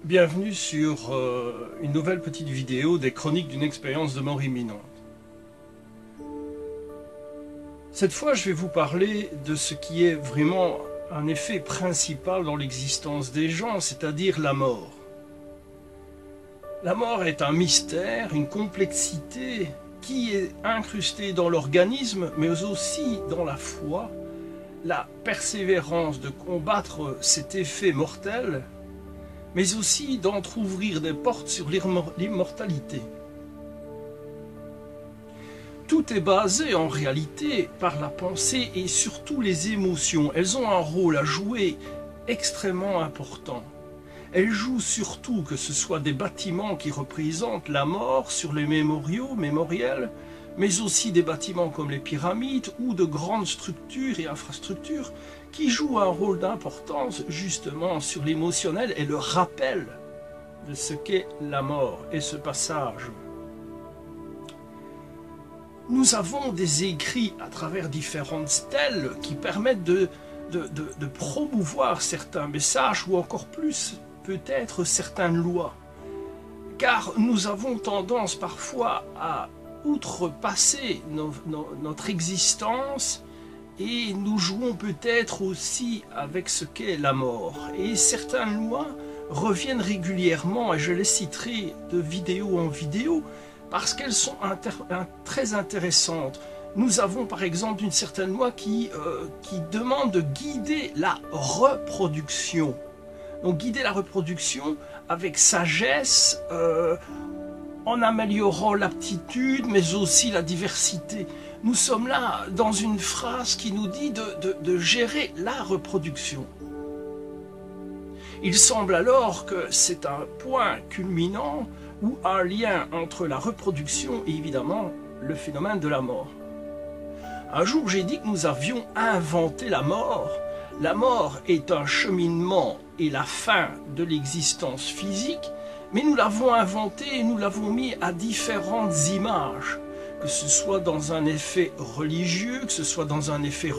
Bienvenue sur une nouvelle petite vidéo des chroniques d'une expérience de mort imminente. Cette fois, je vais vous parler de ce qui est vraiment un effet principal dans l'existence des gens, c'est-à-dire la mort. La mort est un mystère, une complexité qui est incrustée dans l'organisme, mais aussi dans la foi, la persévérance de combattre cet effet mortel, mais aussi d'entrouvrir des portes sur l'immortalité. Tout est basé en réalité par la pensée et surtout les émotions. Elles ont un rôle à jouer extrêmement important. Elles jouent surtout, que ce soit des bâtiments qui représentent la mort sur les mémoriels, mais aussi des bâtiments comme les pyramides ou de grandes structures et infrastructures qui jouent un rôle d'importance justement sur l'émotionnel et le rappel de ce qu'est la mort et ce passage. Nous avons des écrits à travers différentes stèles qui permettent de promouvoir certains messages ou encore plus peut-être certaines lois. Car nous avons tendance parfois à outrepasser notre existence et nous jouons peut-être aussi avec ce qu'est la mort. Et certaines lois reviennent régulièrement, et je les citerai de vidéo en vidéo, parce qu'elles sont très intéressantes. Nous avons par exemple une certaine loi qui demande de guider la reproduction. Donc guider la reproduction avec sagesse, en améliorant l'aptitude, mais aussi la diversité. Nous sommes là dans une phrase qui nous dit de gérer la reproduction. Il semble alors que c'est un point culminant ou un lien entre la reproduction et évidemment le phénomène de la mort. Un jour j'ai dit que nous avions inventé la mort. La mort est un cheminement et la fin de l'existence physique, mais nous l'avons inventé et nous l'avons mis à différentes images, que ce soit dans un effet religieux, que ce soit dans un effet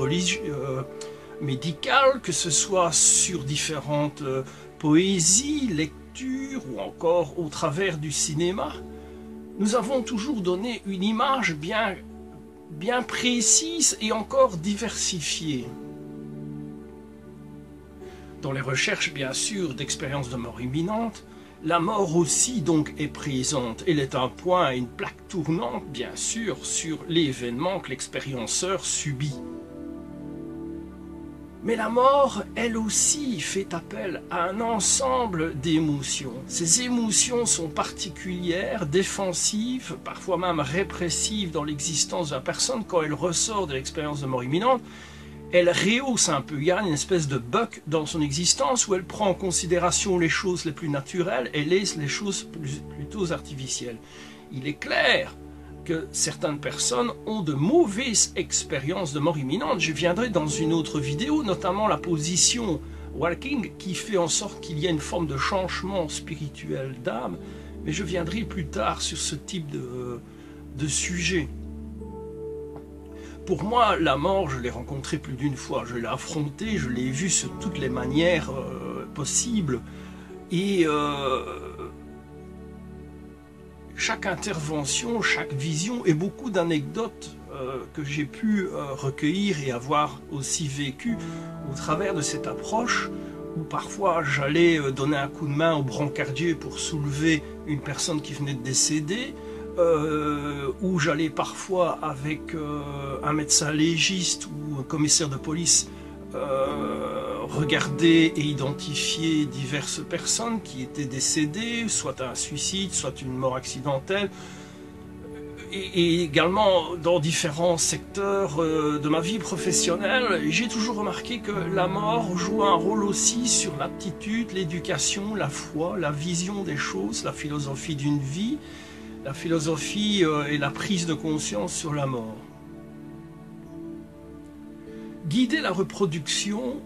médical, que ce soit sur différentes poésies, lectures ou encore au travers du cinéma. Nous avons toujours donné une image bien précise et encore diversifiée. Dans les recherches, bien sûr, d'expériences de mort imminente, la mort aussi donc est présente. Elle est un point, une plaque tournante, bien sûr, sur l'événement que l'expérienceur subit. Mais la mort, elle aussi, fait appel à un ensemble d'émotions. Ces émotions sont particulières, défensives, parfois même répressives dans l'existence de la personne quand elle ressort de l'expérience de mort imminente. Elle rehausse un peu, il y a une espèce de bug dans son existence où elle prend en considération les choses les plus naturelles et laisse les choses plutôt artificielles. Il est clair que certaines personnes ont de mauvaises expériences de mort imminente. Je viendrai dans une autre vidéo, notamment la position walking qui fait en sorte qu'il y ait une forme de changement spirituel d'âme, mais je viendrai plus tard sur ce type de sujet. Pour moi, la mort, je l'ai rencontrée plus d'une fois, je l'ai affrontée, je l'ai vue sur toutes les manières possibles. Et chaque intervention, chaque vision et beaucoup d'anecdotes que j'ai pu recueillir et avoir aussi vécu au travers de cette approche, où parfois j'allais donner un coup de main au brancardier pour soulever une personne qui venait de décéder, où j'allais parfois avec un médecin légiste ou un commissaire de police regarder et identifier diverses personnes qui étaient décédées, soit un suicide, soit une mort accidentelle, et également dans différents secteurs de ma vie professionnelle. J'ai toujours remarqué que la mort joue un rôle aussi sur l'aptitude, l'éducation, la foi, la vision des choses, la philosophie d'une vie, la philosophie et la prise de conscience sur la mort. Guider la reproduction,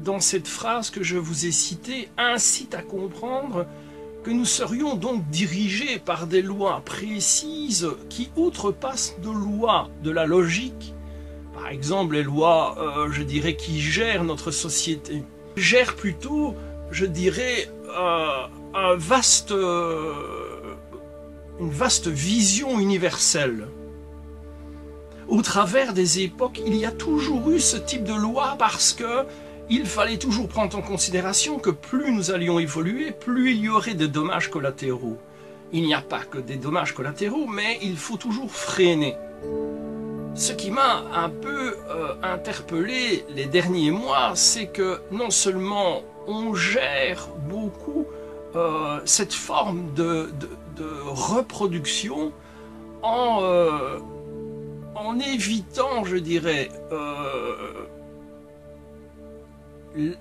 dans cette phrase que je vous ai citée, incite à comprendre que nous serions donc dirigés par des lois précises qui outrepassent nos lois de la logique. Par exemple, les lois, je dirais, qui gèrent notre société. Gèrent plutôt, je dirais, une vaste vision universelle. Au travers des époques, il y a toujours eu ce type de loi parce que il fallait toujours prendre en considération que plus nous allions évoluer, plus il y aurait de dommages collatéraux. Il n'y a pas que des dommages collatéraux, mais il faut toujours freiner. Ce qui m'a un peu interpellé les derniers mois, c'est que non seulement on gère beaucoup cette forme de reproduction en évitant, je dirais,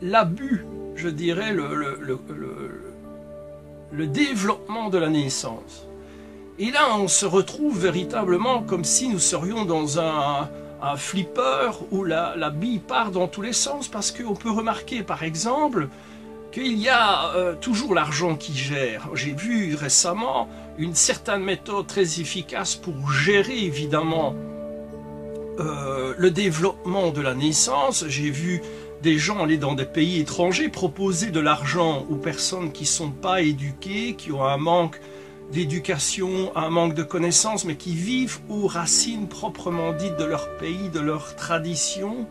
l'abus, je dirais, le développement de la naissance. Et là, on se retrouve véritablement comme si nous serions dans un flipper où la bille part dans tous les sens, parce qu'on peut remarquer, par exemple, qu'il y a toujours l'argent qui gère. J'ai vu récemment une certaine méthode très efficace pour gérer, évidemment, le développement de la naissance. J'ai vu des gens aller dans des pays étrangers proposer de l'argent aux personnes qui ne sont pas éduquées, qui ont un manque d'éducation, un manque de connaissances, mais qui vivent aux racines proprement dites de leur pays, de leur tradition.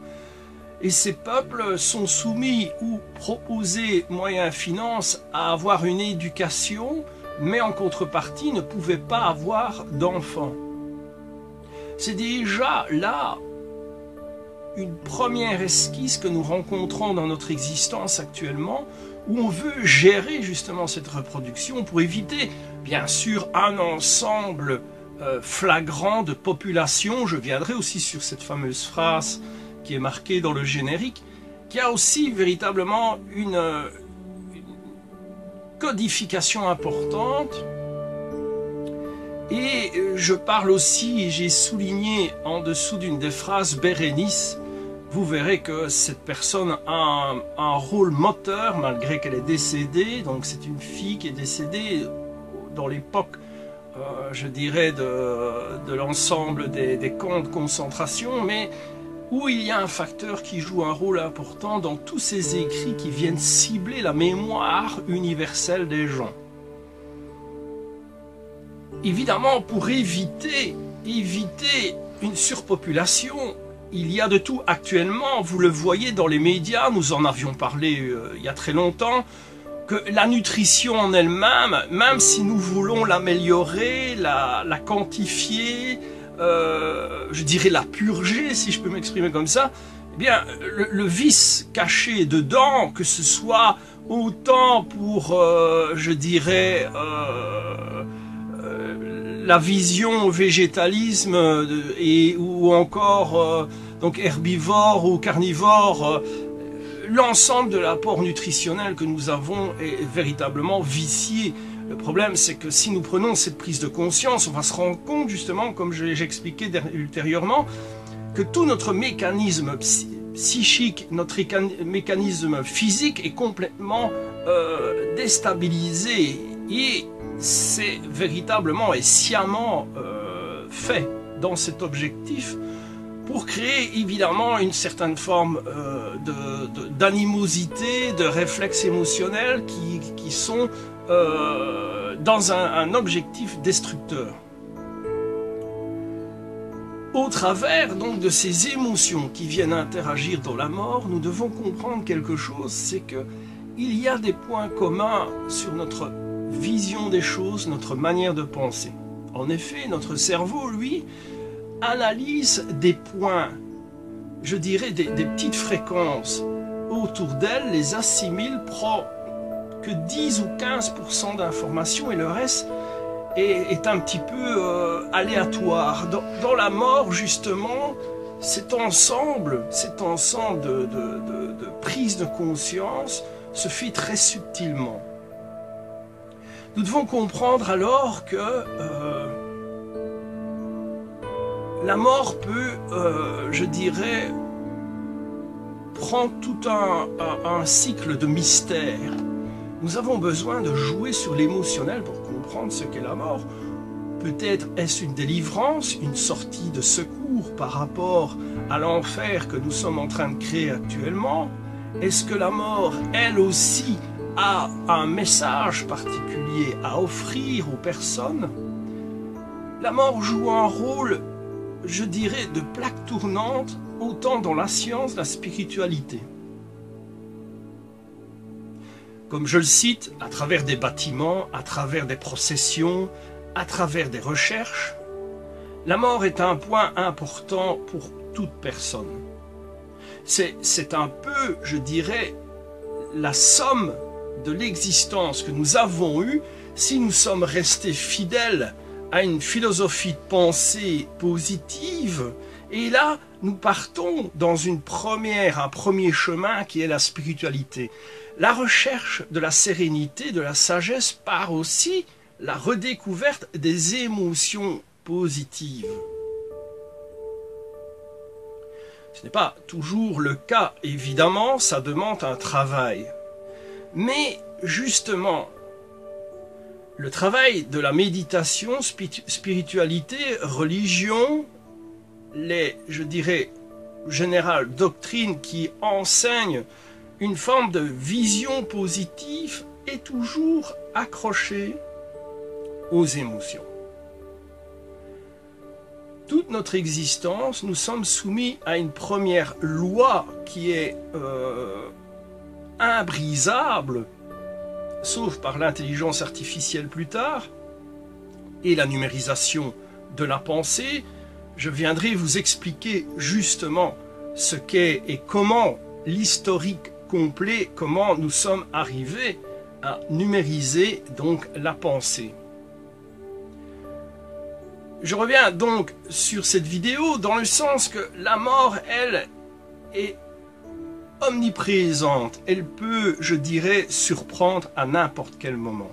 Et ces peuples sont soumis ou proposés, moyens finances, à avoir une éducation, mais en contrepartie ne pouvaient pas avoir d'enfants. C'est déjà là une première esquisse que nous rencontrons dans notre existence actuellement, où on veut gérer justement cette reproduction pour éviter, bien sûr, un ensemble flagrant de population. Je viendrai aussi sur cette fameuse phrase qui est marquée dans le générique, qui a aussi véritablement une codification importante. Et je parle aussi, et j'ai souligné en dessous d'une des phrases Bérénice, vous verrez que cette personne a un rôle moteur malgré qu'elle est décédée. Donc c'est une fille qui est décédée dans l'époque, je dirais, de l'ensemble des camps de concentration, mais où il y a un facteur qui joue un rôle important dans tous ces écrits qui viennent cibler la mémoire universelle des gens. Évidemment, pour éviter une surpopulation, il y a de tout actuellement. Vous le voyez dans les médias, nous en avions parlé il y a très longtemps, que la nutrition en elle-même, même si nous voulons l'améliorer, la quantifier, je dirais la purger, si je peux m'exprimer comme ça, eh bien, le vice caché dedans, que ce soit autant pour, je dirais, la vision au végétalisme ou encore donc herbivore ou carnivore, l'ensemble de l'apport nutritionnel que nous avons est véritablement vicié. Le problème, c'est que si nous prenons cette prise de conscience, on va se rendre compte justement, comme j'expliquais ultérieurement, que tout notre mécanisme psychique, notre mécanisme physique est complètement déstabilisé, et c'est véritablement et sciemment fait dans cet objectif pour créer évidemment une certaine forme d'animosité, de réflexes émotionnels qui sont dans un objectif destructeur. Au travers donc de ces émotions qui viennent interagir dans la mort, nous devons comprendre quelque chose, c'est que il y a des points communs sur notre vision des choses, notre manière de penser. En effet, notre cerveau, lui, analyse des points, je dirais des petites fréquences autour d'elle, les assimile, prend que 10 ou 15% d'informations et le reste est un petit peu aléatoire. Dans la mort, justement, cet ensemble de prise de conscience se fait très subtilement. Nous devons comprendre alors que la mort peut, je dirais, prendre tout un cycle de mystère. Nous avons besoin de jouer sur l'émotionnel pour comprendre ce qu'est la mort. Peut-être est-ce une délivrance, une sortie de secours par rapport à l'enfer que nous sommes en train de créer actuellement? Est-ce que la mort, elle aussi, a un message particulier à offrir aux personnes, la mort joue un rôle, je dirais, de plaque tournante, autant dans la science, la spiritualité. Comme je le cite, à travers des bâtiments, à travers des processions, à travers des recherches, la mort est un point important pour toute personne. C'est un peu, je dirais, la somme de l'existence que nous avons eue si nous sommes restés fidèles à une philosophie de pensée positive. Et là, nous partons dans un premier chemin qui est la spiritualité. La recherche de la sérénité, de la sagesse par aussi la redécouverte des émotions positives. Ce n'est pas toujours le cas, évidemment, ça demande un travail. Mais justement, le travail de la méditation, spiritualité, religion, je dirais, générales doctrines qui enseignent une forme de vision positive est toujours accroché aux émotions. Toute notre existence, nous sommes soumis à une première loi qui est imbrisable, sauf par l'intelligence artificielle plus tard, et la numérisation de la pensée. Je viendrai vous expliquer justement ce qu'est et comment l'historique complet, comment nous sommes arrivés à numériser donc la pensée. Je reviens donc sur cette vidéo dans le sens que la mort, elle, est omniprésente. Elle peut, je dirais, surprendre à n'importe quel moment.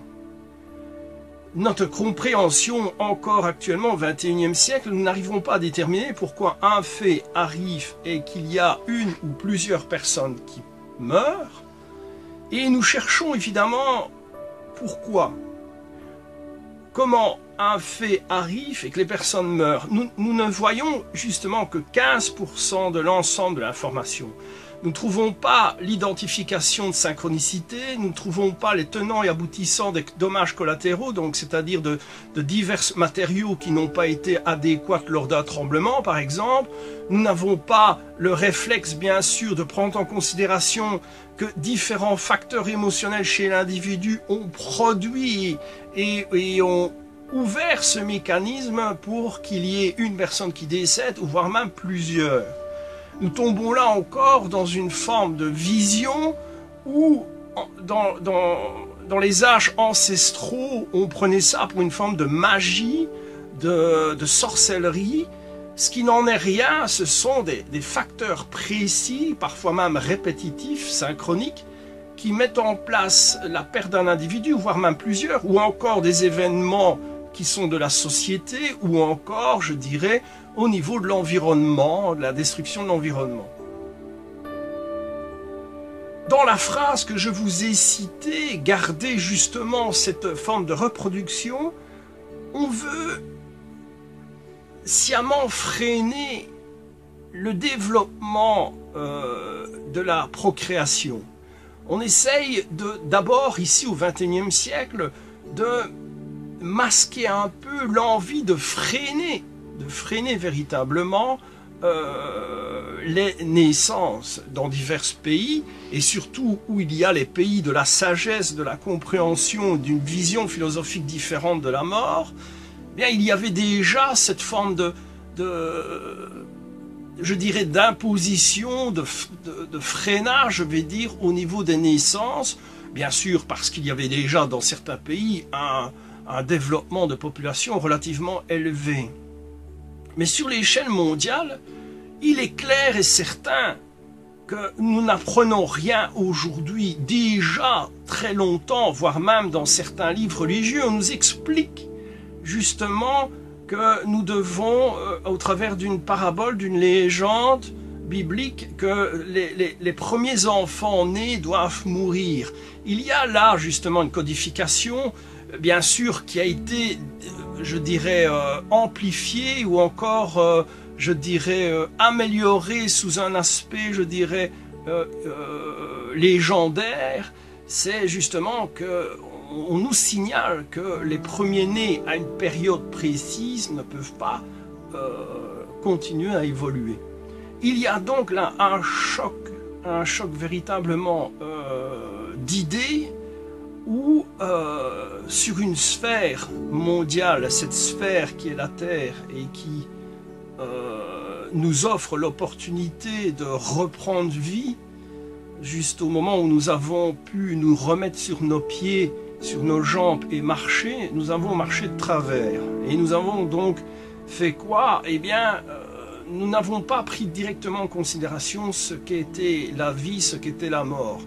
Notre compréhension, encore actuellement au XXIe siècle, nous n'arrivons pas à déterminer pourquoi un fait arrive et qu'il y a une ou plusieurs personnes qui meurent. Et nous cherchons évidemment pourquoi. Comment un fait arrive et que les personnes meurent. Nous ne voyons justement que 15% de l'ensemble de l'information. Nous ne trouvons pas l'identification de synchronicité, nous ne trouvons pas les tenants et aboutissants des dommages collatéraux, donc c'est-à-dire de divers matériaux qui n'ont pas été adéquats lors d'un tremblement, par exemple. Nous n'avons pas le réflexe, bien sûr, de prendre en considération que différents facteurs émotionnels chez l'individu ont produit et ont ouvert ce mécanisme pour qu'il y ait une personne qui décède, ou voire même plusieurs. Nous tombons là encore dans une forme de vision où, dans les âges ancestraux, on prenait ça pour une forme de magie, de sorcellerie. Ce qui n'en est rien, ce sont des facteurs précis, parfois même répétitifs, synchroniques, qui mettent en place la perte d'un individu, voire même plusieurs, ou encore des événements qui sont de la société, ou encore, je dirais, au niveau de l'environnement, de la destruction de l'environnement. Dans la phrase que je vous ai citée, gardez justement cette forme de reproduction, on veut sciemment freiner le développement de la procréation. On essaye d'abord, ici au XXIe siècle, de masquer un peu l'envie de freiner véritablement les naissances dans divers pays, et surtout où il y a les pays de la sagesse, de la compréhension, d'une vision philosophique différente de la mort. Bien, il y avait déjà cette forme je dirais, d'imposition, de freinage, je vais dire, au niveau des naissances, bien sûr parce qu'il y avait déjà dans certains pays un développement de population relativement élevé. Mais sur l'échelle mondiale, il est clair et certain que nous n'apprenons rien aujourd'hui. Déjà très longtemps, voire même dans certains livres religieux, on nous explique justement que nous devons, au travers d'une parabole, d'une légende biblique, que les premiers enfants nés doivent mourir. Il y a là justement une codification, bien sûr, qui a été, je dirais, amplifiée ou encore, je dirais, améliorée sous un aspect, je dirais, légendaire, c'est justement qu'on nous signale que les premiers-nés à une période précise ne peuvent pas continuer à évoluer. Il y a donc là un choc véritablement d'idées où sur une sphère mondiale, cette sphère qui est la Terre et qui nous offre l'opportunité de reprendre vie, juste au moment où nous avons pu nous remettre sur nos pieds, sur nos jambes et marcher, nous avons marché de travers. Et nous avons donc fait quoi? Eh bien, nous n'avons pas pris directement en considération ce qu'était la vie, ce qu'était la mort.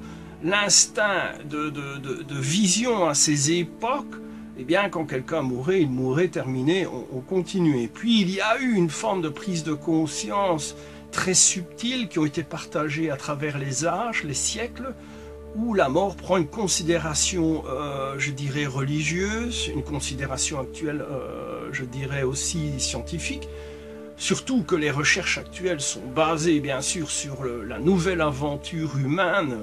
L'instinct de vision à ces époques, eh bien, quand quelqu'un mourait, il mourait, terminé, on continuait. Puis il y a eu une forme de prise de conscience très subtiles qui ont été partagés à travers les âges, les siècles, où la mort prend une considération, je dirais, religieuse, une considération actuelle, je dirais aussi scientifique, surtout que les recherches actuelles sont basées, bien sûr, sur la nouvelle aventure humaine,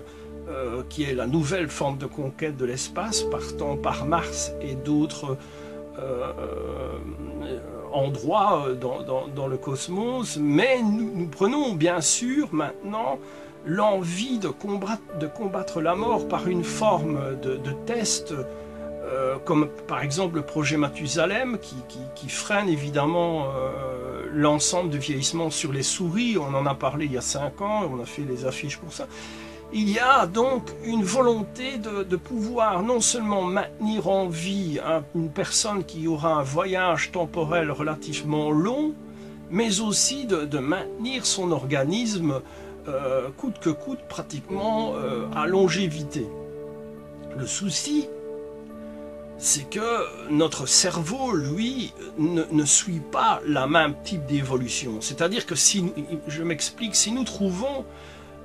qui est la nouvelle forme de conquête de l'espace, partant par Mars et d'autres endroits dans le cosmos, mais nous prenons bien sûr maintenant l'envie de combattre la mort par une forme de test, comme par exemple le projet Mathusalem qui freine évidemment l'ensemble du vieillissement sur les souris. On en a parlé il y a 5 ans, on a fait les affiches pour ça. Il y a donc une volonté de pouvoir non seulement maintenir en vie une personne qui aura un voyage temporel relativement long, mais aussi de maintenir son organisme coûte que coûte pratiquement à longévité. Le souci, c'est que notre cerveau, lui, ne suit pas la même type d'évolution. C'est-à-dire que si, je m'explique, si nous trouvons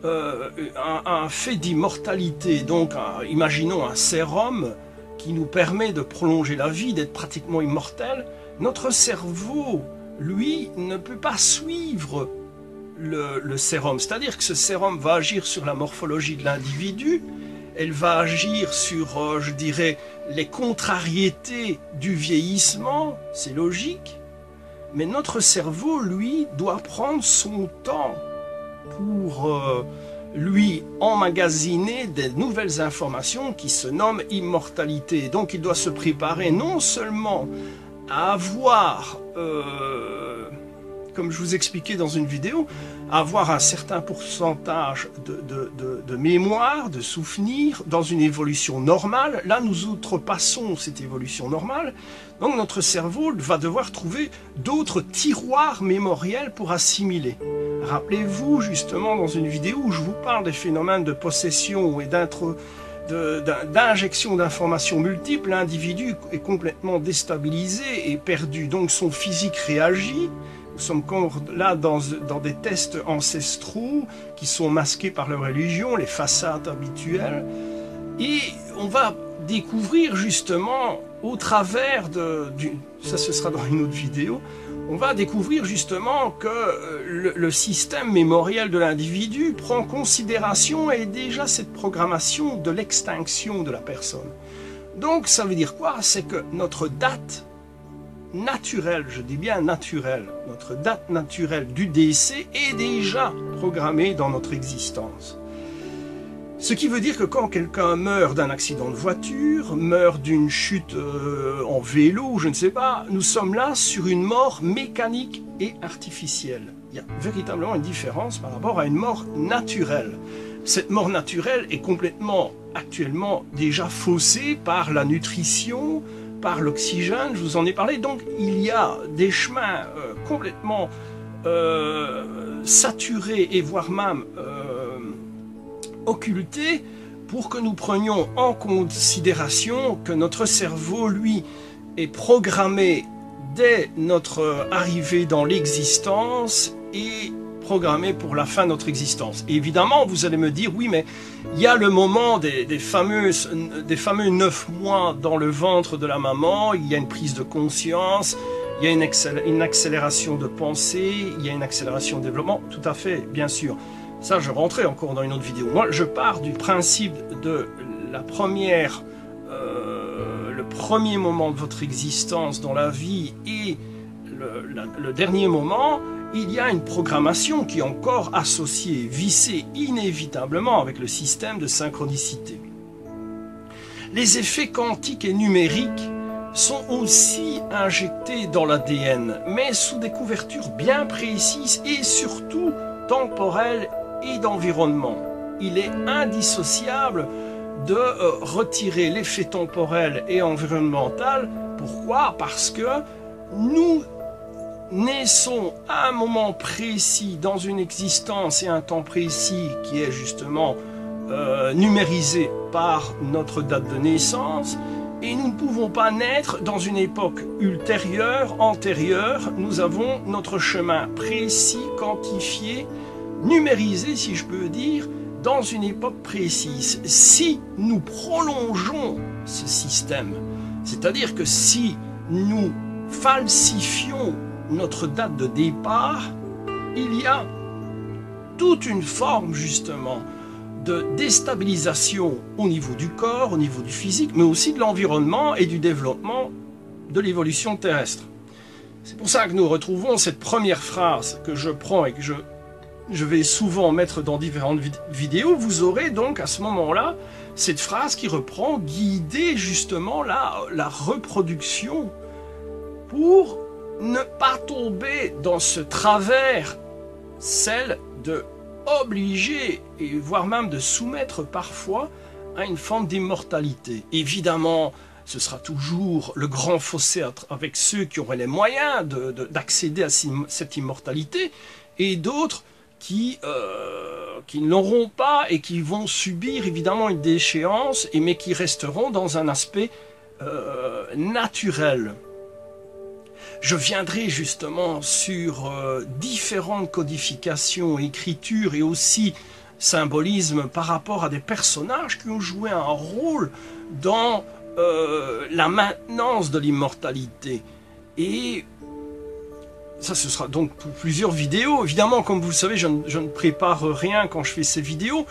un fait d'immortalité, donc imaginons un sérum qui nous permet de prolonger la vie, d'être pratiquement immortel, notre cerveau, lui, ne peut pas suivre le sérum. C'est-à-dire que ce sérum va agir sur la morphologie de l'individu, elle va agir sur, je dirais, les contrariétés du vieillissement, c'est logique, mais notre cerveau, lui, doit prendre son temps pour lui emmagasiner des nouvelles informations qui se nomment immortalité. Donc il doit se préparer non seulement à avoir, comme je vous expliquais dans une vidéo, à avoir un certain pourcentage de mémoire, de souvenirs dans une évolution normale. Là, nous outrepassons cette évolution normale. Donc notre cerveau va devoir trouver d'autres tiroirs mémoriels pour assimiler. Rappelez-vous justement dans une vidéo où je vous parle des phénomènes de possession et d'injection d'informations multiples, l'individu est complètement déstabilisé et perdu. Donc son physique réagit. Nous sommes encore là dans des tests ancestraux qui sont masqués par la religion, les façades habituelles. Et on va découvrir justement au travers ça ce sera dans une autre vidéo, on va découvrir justement que le système mémoriel de l'individu prend en considération et déjà cette programmation de l'extinction de la personne. Donc ça veut dire quoi? C'est que notre date naturelle, je dis bien naturelle, notre date naturelle du décès est déjà programmée dans notre existence. Ce qui veut dire que quand quelqu'un meurt d'un accident de voiture, meurt d'une chute en vélo, je ne sais pas, nous sommes là sur une mort mécanique et artificielle. Il y a véritablement une différence par rapport à une mort naturelle. Cette mort naturelle est complètement, actuellement, déjà faussée par la nutrition, par l'oxygène, je vous en ai parlé. Donc il y a des chemins complètement saturés et voire même occultés pour que nous prenions en considération que notre cerveau, lui, est programmé dès notre arrivée dans l'existence et programmé pour la fin de notre existence. Et évidemment, vous allez me dire, oui, mais il y a le moment des fameux 9 mois dans le ventre de la maman, il y a une prise de conscience, il y a une accélération de pensée, il y a une accélération de développement, tout à fait, bien sûr. Ça, je rentrais encore dans une autre vidéo. Moi, je pars du principe de le premier moment de votre existence dans la vie et le dernier moment, il y a une programmation qui est encore associée, vissée inévitablement avec le système de synchronicité. Les effets quantiques et numériques sont aussi injectés dans l'ADN, mais sous des couvertures bien précises et surtout temporelles et d'environnement. Il est indissociable de retirer l'effet temporel et environnemental. Pourquoi? Parce que nous naissons à un moment précis dans une existence et un temps précis qui est justement numérisé par notre date de naissance, et nous ne pouvons pas naître dans une époque ultérieure, antérieure. Nous avons notre chemin précis, quantifié, numérisé si je peux dire, dans une époque précise. Si nous prolongeons ce système, c'est-à-dire que si nous falsifions notre date de départ, il y a toute une forme justement de déstabilisation au niveau du corps, au niveau du physique, mais aussi de l'environnement et du développement de l'évolution terrestre. C'est pour ça que nous retrouvons cette première phrase que je prends et que je vais souvent mettre dans différentes vidéos. Vous aurez donc à ce moment-là cette phrase qui reprend, guider justement la reproduction pour ne pas tomber dans ce travers, celle de obliger et voire même de soumettre parfois à une forme d'immortalité. Évidemment, ce sera toujours le grand fossé avec ceux qui auraient les moyens d'accéder à cette immortalité et d'autres qui ne l'auront pas et qui vont subir évidemment une déchéance, mais qui resteront dans un aspect naturel. Je viendrai justement sur différentes codifications, écritures et aussi symbolisme par rapport à des personnages qui ont joué un rôle dans la maintenance de l'immortalité. Et ça, ce sera donc pour plusieurs vidéos. Évidemment, comme vous le savez, je ne prépare rien quand je fais ces vidéos.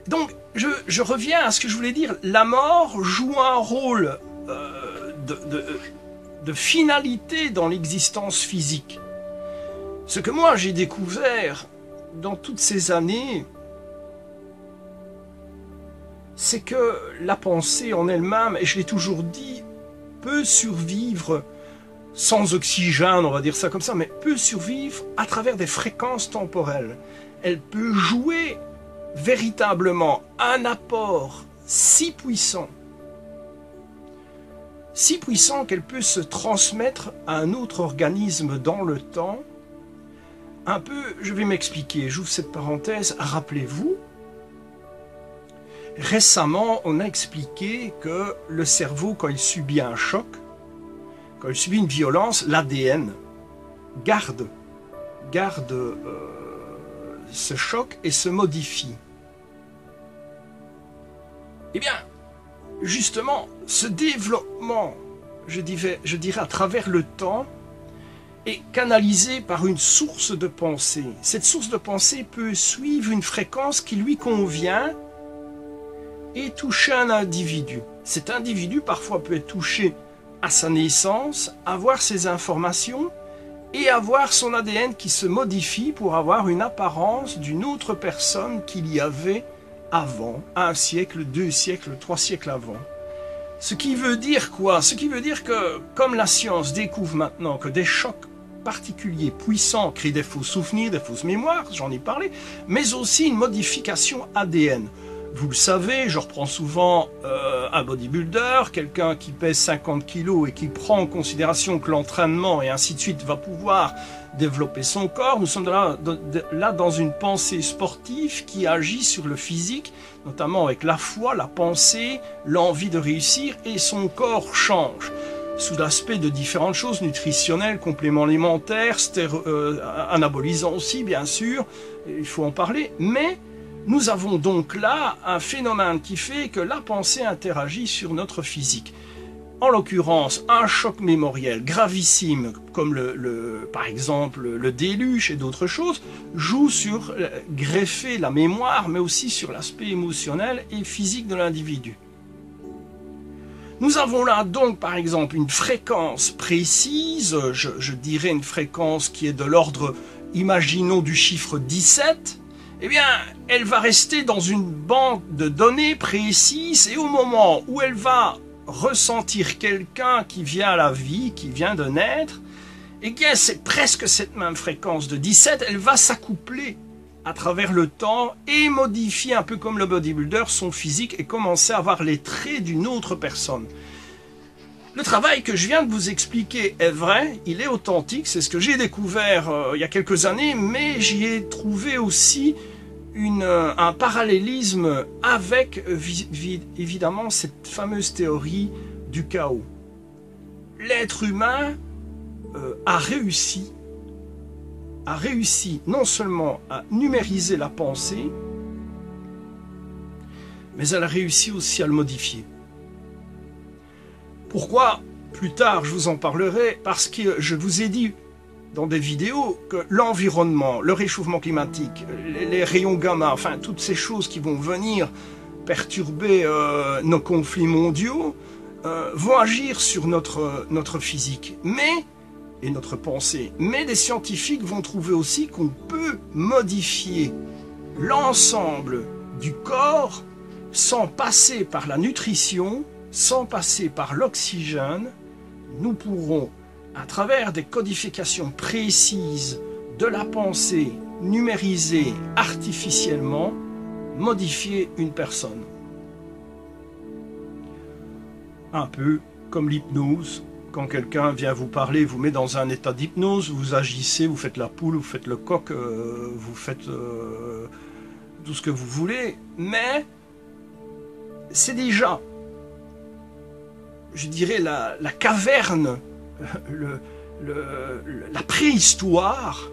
Donc, je reviens à ce que je voulais dire. La mort joue un rôle de finalité dans l'existence physique. Ce que moi j'ai découvert dans toutes ces années, c'est que la pensée en elle-même, et je l'ai toujours dit, peut survivre sans oxygène, on va dire ça comme ça, mais peut survivre à travers des fréquences temporelles. Elle peut jouer véritablement un apport si puissant qu'elle peut se transmettre à un autre organisme dans le temps. Un peu, je vais m'expliquer, j'ouvre cette parenthèse, rappelez-vous, récemment on a expliqué que le cerveau, quand il subit un choc, quand il subit une violence, l'ADN garde ce choc et se modifie. Eh bien, justement, ce développement, je dirais à travers le temps, est canalisé par une source de pensée. Cette source de pensée peut suivre une fréquence qui lui convient et toucher un individu. Cet individu parfois peut être touché à sa naissance, avoir ses informations et avoir son ADN qui se modifie pour avoir une apparence d'une autre personne qu'il y avait avant, 1 siècle, 2 siècles, 3 siècles avant. Ce qui veut dire quoi? Ce qui veut dire que, comme la science découvre maintenant que des chocs particuliers, puissants, créent des faux souvenirs, des fausses mémoires, j'en ai parlé, mais aussi une modification ADN. Vous le savez, je reprends souvent un bodybuilder, quelqu'un qui pèse 50 kg et qui prend en considération que l'entraînement et ainsi de suite va pouvoir développer son corps. Nous sommes là dans une pensée sportive qui agit sur le physique, notamment avec la foi, la pensée, l'envie de réussir, et son corps change sous l'aspect de différentes choses nutritionnelles, compléments alimentaires, anabolisants aussi bien sûr, il faut en parler, mais nous avons donc là un phénomène qui fait que la pensée interagit sur notre physique. En l'occurrence, un choc mémoriel gravissime, comme par exemple le déluge et d'autres choses, joue sur greffer la mémoire, mais aussi sur l'aspect émotionnel et physique de l'individu. Nous avons là donc par exemple une fréquence précise, je dirais une fréquence qui est de l'ordre, imaginons, du chiffre 17, eh bien elle va rester dans une bande de données précise et au moment où elle va ressentir quelqu'un qui vient à la vie, qui vient de naître, eh bien c'est presque cette même fréquence de 17, elle va s'accoupler à travers le temps et modifier un peu comme le bodybuilder son physique et commencer à avoir les traits d'une autre personne. Le travail que je viens de vous expliquer est vrai, il est authentique, c'est ce que j'ai découvert il y a quelques années, mais j'y ai trouvé aussi un parallélisme avec évidemment cette fameuse théorie du chaos. L'être humain a réussi non seulement à numériser la pensée, mais elle a réussi aussi à le modifier. Pourquoi? Plus tard, je vous en parlerai, parce que je vous ai dit dans des vidéos que l'environnement, le réchauffement climatique, les rayons gamma, enfin toutes ces choses qui vont venir perturber nos conflits mondiaux, vont agir sur notre physique. Et notre pensée. Mais des scientifiques vont trouver aussi qu'on peut modifier l'ensemble du corps sans passer par la nutrition, sans passer par l'oxygène. Nous pourrons, à travers des codifications précises de la pensée numérisée artificiellement, modifier une personne. Un peu comme l'hypnose. Quand quelqu'un vient vous parler, vous met dans un état d'hypnose, vous agissez, vous faites la poule, vous faites le coq, vous faites tout ce que vous voulez, mais c'est déjà, je dirais, la caverne, la préhistoire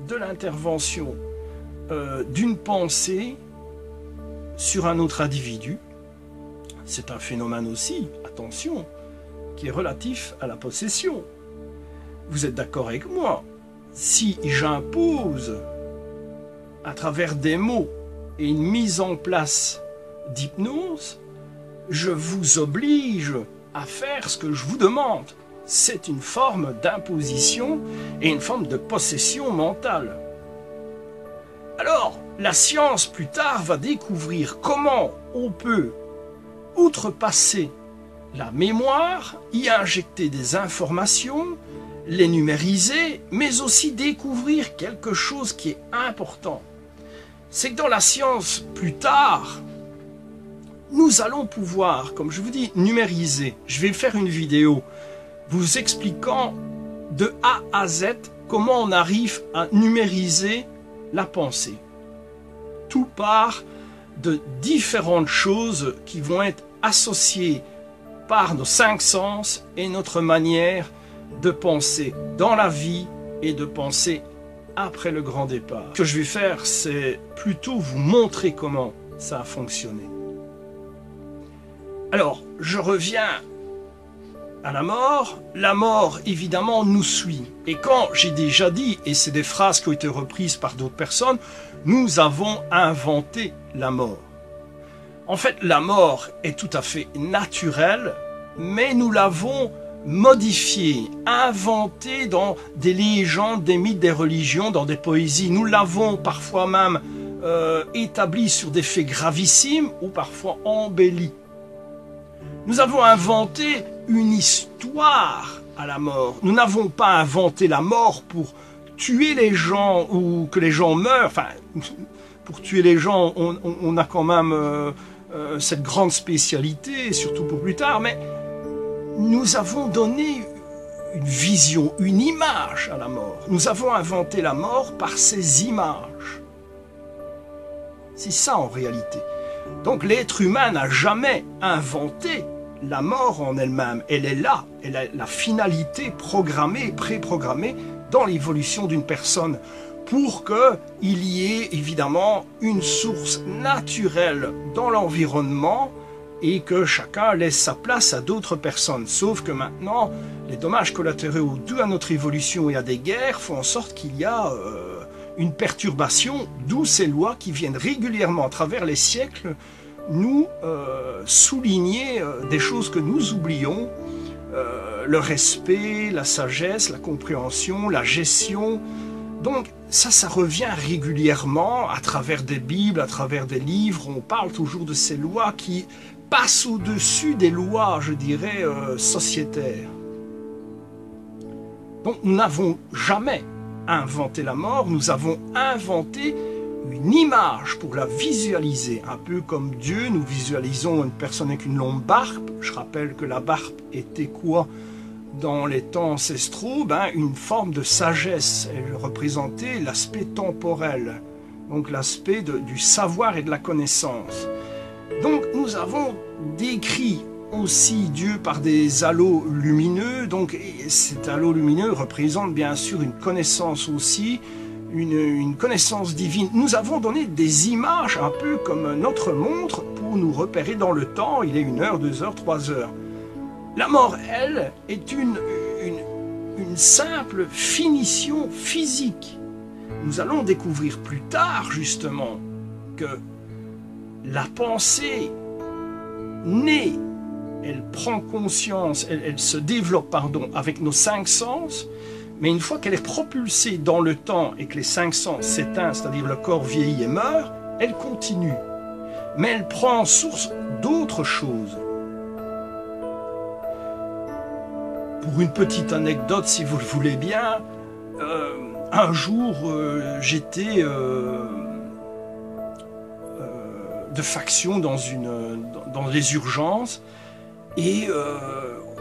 de l'intervention d'une pensée sur un autre individu. C'est un phénomène aussi, attention, qui est relatif à la possession. Vous êtes d'accord avec moi? Si j'impose, à travers des mots et une mise en place d'hypnose, je vous oblige à faire ce que je vous demande. C'est une forme d'imposition et une forme de possession mentale. Alors, la science, plus tard, va découvrir comment on peut outrepasser la mémoire, y injecter des informations, les numériser, mais aussi découvrir quelque chose qui est important. C'est que dans la science, plus tard, nous allons pouvoir, comme je vous dis, numériser. Je vais faire une vidéo vous expliquant de A à Z comment on arrive à numériser la pensée. Tout part de différentes choses qui vont être associées par nos 5 sens et notre manière de penser dans la vie et de penser après le grand départ. Ce que je vais faire, c'est plutôt vous montrer comment ça a fonctionné. Alors, je reviens à la mort. La mort, évidemment, nous suit. Et quand j'ai déjà dit, et c'est des phrases qui ont été reprises par d'autres personnes, nous avons inventé la mort. En fait, la mort est tout à fait naturelle, mais nous l'avons modifiée, inventée dans des légendes, des mythes, des religions, dans des poésies. Nous l'avons parfois même établie sur des faits gravissimes ou parfois embellie. Nous avons inventé une histoire à la mort. Nous n'avons pas inventé la mort pour tuer les gens ou que les gens meurent. Enfin, pour tuer les gens, on a quand même cette grande spécialité, surtout pour plus tard, mais nous avons donné une vision, une image à la mort. Nous avons inventé la mort par ces images. C'est ça en réalité. Donc l'être humain n'a jamais inventé la mort en elle-même. Elle est là, elle a la finalité programmée, préprogrammée dans l'évolution d'une personne pour qu'il y ait évidemment une source naturelle dans l'environnement et que chacun laisse sa place à d'autres personnes. Sauf que maintenant, les dommages collatéraux dus à notre évolution et à des guerres font en sorte qu'il y a une perturbation, d'où ces lois qui viennent régulièrement à travers les siècles nous souligner des choses que nous oublions, le respect, la sagesse, la compréhension, la gestion. Donc ça revient régulièrement à travers des Bibles, à travers des livres. On parle toujours de ces lois qui passent au-dessus des lois, je dirais, sociétaires. Donc nous n'avons jamais inventé la mort, nous avons inventé une image pour la visualiser, un peu comme Dieu, nous visualisons une personne avec une longue barbe. Je rappelle que la barbe était quoi dans les temps ancestraux? Une forme de sagesse, elle représentait l'aspect temporel, donc l'aspect du savoir et de la connaissance. Donc nous avons décrit aussi Dieu par des halos lumineux, donc cet halo lumineux représente bien sûr une connaissance aussi, une connaissance divine. Nous avons donné des images un peu comme notre montre pour nous repérer dans le temps, il est 1 heure, 2 heures, 3 heures. La mort, elle, est une simple finition physique. Nous allons découvrir plus tard, justement, que la pensée naît, elle prend conscience, elle se développe, avec nos 5 sens, mais une fois qu'elle est propulsée dans le temps et que les 5 sens s'éteignent, c'est-à-dire le corps vieillit et meurt, elle continue. Mais elle prend source d'autres choses. Pour une petite anecdote, si vous le voulez bien, un jour, j'étais de faction dans les urgences et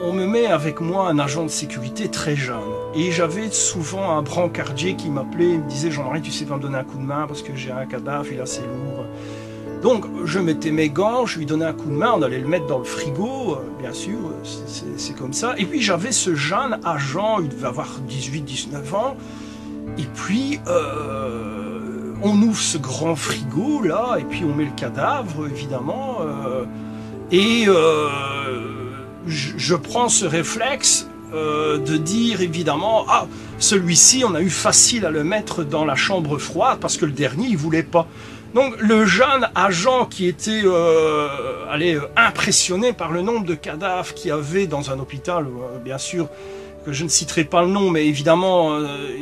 on me met avec moi un agent de sécurité très jeune. Et j'avais souvent un brancardier qui m'appelait, il me disait « Jean-Marie, tu sais pas me donner un coup de main parce que j'ai un cadavre, il est assez lourd. » Donc je mettais mes gants, je lui donnais un coup de main, on allait le mettre dans le frigo, bien sûr, c'est comme ça. Et puis j'avais ce jeune agent, il devait avoir 18-19 ans, et puis on ouvre ce grand frigo là, et puis on met le cadavre évidemment, et je prends ce réflexe de dire évidemment, ah, celui-ci on a eu facile à le mettre dans la chambre froide parce que le dernier il voulait pas. Donc le jeune agent qui était impressionné par le nombre de cadavres qu'il y avait dans un hôpital, bien sûr que je ne citerai pas le nom, mais évidemment,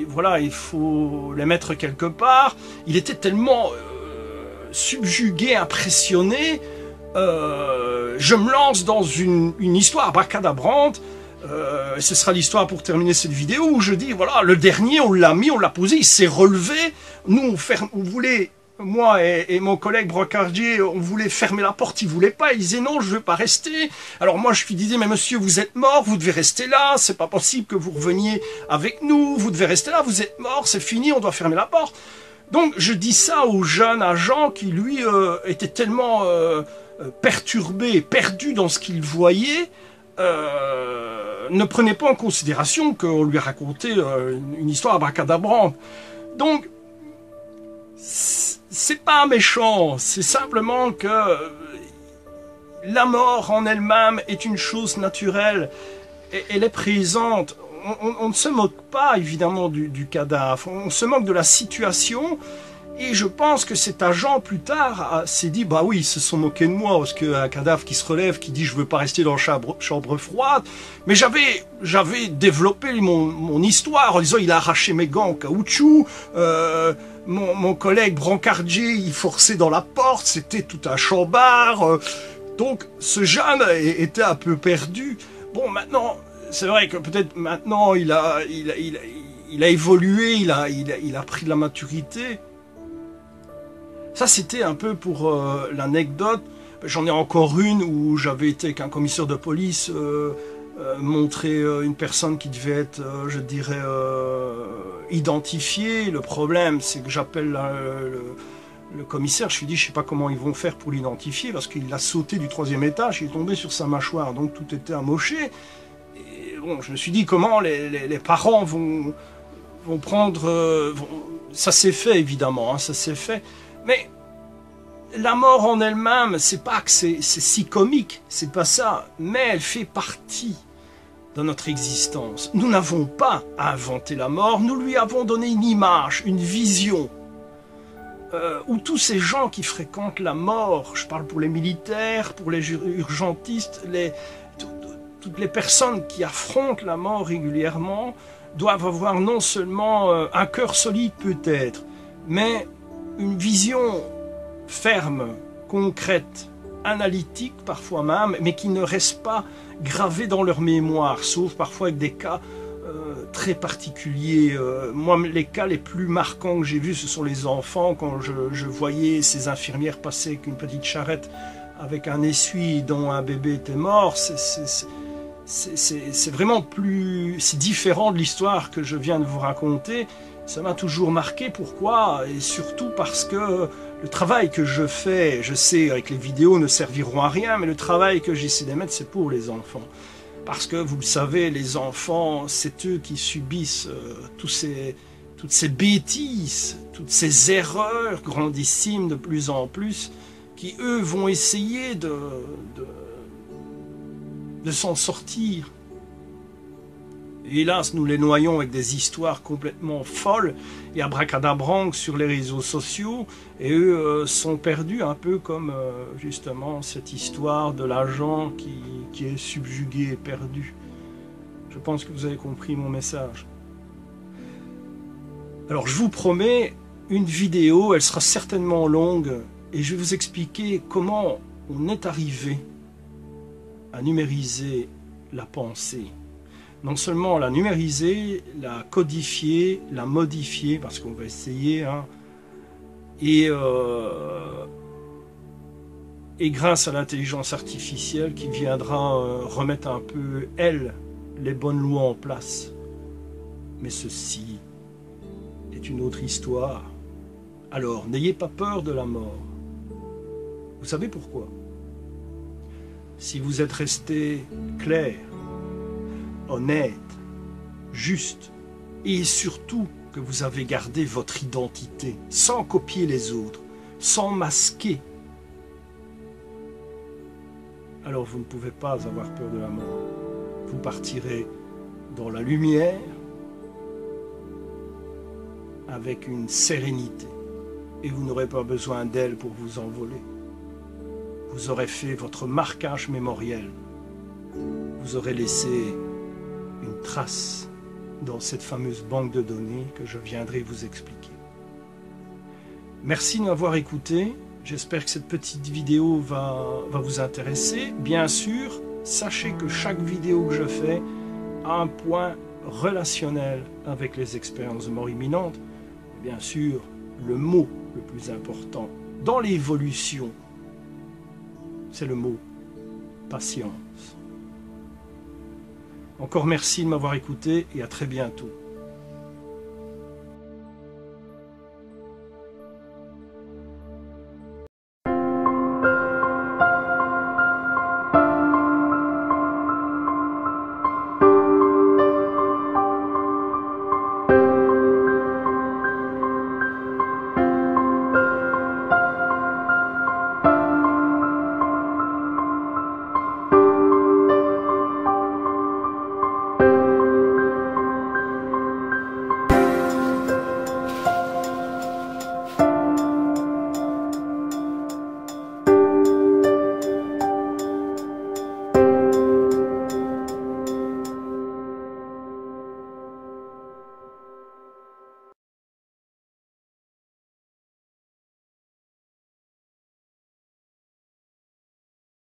voilà, il faut les mettre quelque part. Il était tellement subjugué, impressionné. Je me lance dans une histoire abracadabrante. Ce sera l'histoire pour terminer cette vidéo où je dis, voilà, le dernier, on l'a mis, on l'a posé, il s'est relevé. Nous, on voulait... Moi et mon collègue brancardier, on voulait fermer la porte, il voulait pas, il disait non, je veux pas rester. Alors moi je lui disais, mais monsieur, vous êtes mort, vous devez rester là, c'est pas possible que vous reveniez avec nous, vous devez rester là, vous êtes mort, c'est fini, on doit fermer la porte. Donc je dis ça au jeune agent qui lui était tellement perturbé, perdu dans ce qu'il voyait, ne prenait pas en considération qu'on lui racontait une histoire abracadabrante. Donc c'est pas méchant, c'est simplement que la mort en elle-même est une chose naturelle, et elle est présente. On ne se moque pas évidemment du cadavre, on se moque de la situation, et je pense que cet agent plus tard s'est dit, bah oui, ils se sont moqués de moi, parce qu'un cadavre qui se relève, qui dit je veux pas rester dans la chambre froide, mais j'avais développé mon histoire en disant il a arraché mes gants en caoutchouc, mon collègue brancardier, il forçait dans la porte, c'était tout un chambard. Donc ce jeune était un peu perdu. Bon, maintenant, c'est vrai que peut-être maintenant il a évolué, il a pris de la maturité. Ça, c'était un peu pour l'anecdote. J'en ai encore une où j'avais été avec un commissaire de police montrer une personne qui devait être, je dirais, identifiée. Le problème, c'est que j'appelle le commissaire, je lui dis, je sais pas comment ils vont faire pour l'identifier, parce qu'il a sauté du 3e étage, il est tombé sur sa mâchoire, donc tout était amoché. Et bon, je me suis dit, comment les parents vont prendre... ça s'est fait, évidemment, hein, ça s'est fait. Mais la mort en elle-même, c'est pas que c'est si comique, c'est pas ça, mais elle fait partie de notre existence. Nous n'avons pas inventé la mort, nous lui avons donné une image, une vision. où tous ces gens qui fréquentent la mort, je parle pour les militaires, pour les urgentistes, toutes les personnes qui affrontent la mort régulièrement, doivent avoir non seulement un cœur solide peut-être, mais une vision ferme, concrète, analytique parfois même, mais qui ne reste pas gravée dans leur mémoire, sauf parfois avec des cas très particuliers. Moi, les cas les plus marquants que j'ai vus, ce sont les enfants, quand je voyais ces infirmières passer avec une petite charrette avec un essuie dont un bébé était mort. C'est vraiment plus... c'est différent de l'histoire que je viens de vous raconter. Ça m'a toujours marqué. Pourquoi? Et surtout parce que le travail que je fais, je sais avec les vidéos ne serviront à rien, mais le travail que j'essaie d'émettre, c'est pour les enfants. Parce que vous le savez, les enfants, c'est eux qui subissent toutes ces bêtises, toutes ces erreurs grandissimes de plus en plus, qui eux vont essayer de s'en sortir. Et hélas, nous les noyons avec des histoires complètement folles et abracadabranques sur les réseaux sociaux, et eux sont perdus un peu comme justement cette histoire de l'agent qui est subjugué et perdu. Je pense que vous avez compris mon message. Alors je vous promets une vidéo, elle sera certainement longue, et je vais vous expliquer comment on est arrivé à numériser la pensée. Non seulement la numériser, la codifier, la modifier, parce qu'on va essayer, hein, et grâce à l'intelligence artificielle qui viendra remettre un peu, elle, les bonnes lois en place. Mais ceci est une autre histoire. Alors, n'ayez pas peur de la mort. Vous savez pourquoi? Si vous êtes resté clair, honnête, juste, et surtout que vous avez gardé votre identité, sans copier les autres, sans masquer, alors vous ne pouvez pas avoir peur de la mort. Vous partirez dans la lumière avec une sérénité, et vous n'aurez pas besoin d'elle pour vous envoler. Vous aurez fait votre marquage mémoriel. Vous aurez laissé une trace dans cette fameuse banque de données que je viendrai vous expliquer. Merci de m'avoir écouté. J'espère que cette petite vidéo va vous intéresser. Bien sûr, sachez que chaque vidéo que je fais a un point relationnel avec les expériences de mort imminente. Bien sûr, le mot le plus important dans l'évolution, c'est le mot patience. Encore merci de m'avoir écouté et à très bientôt.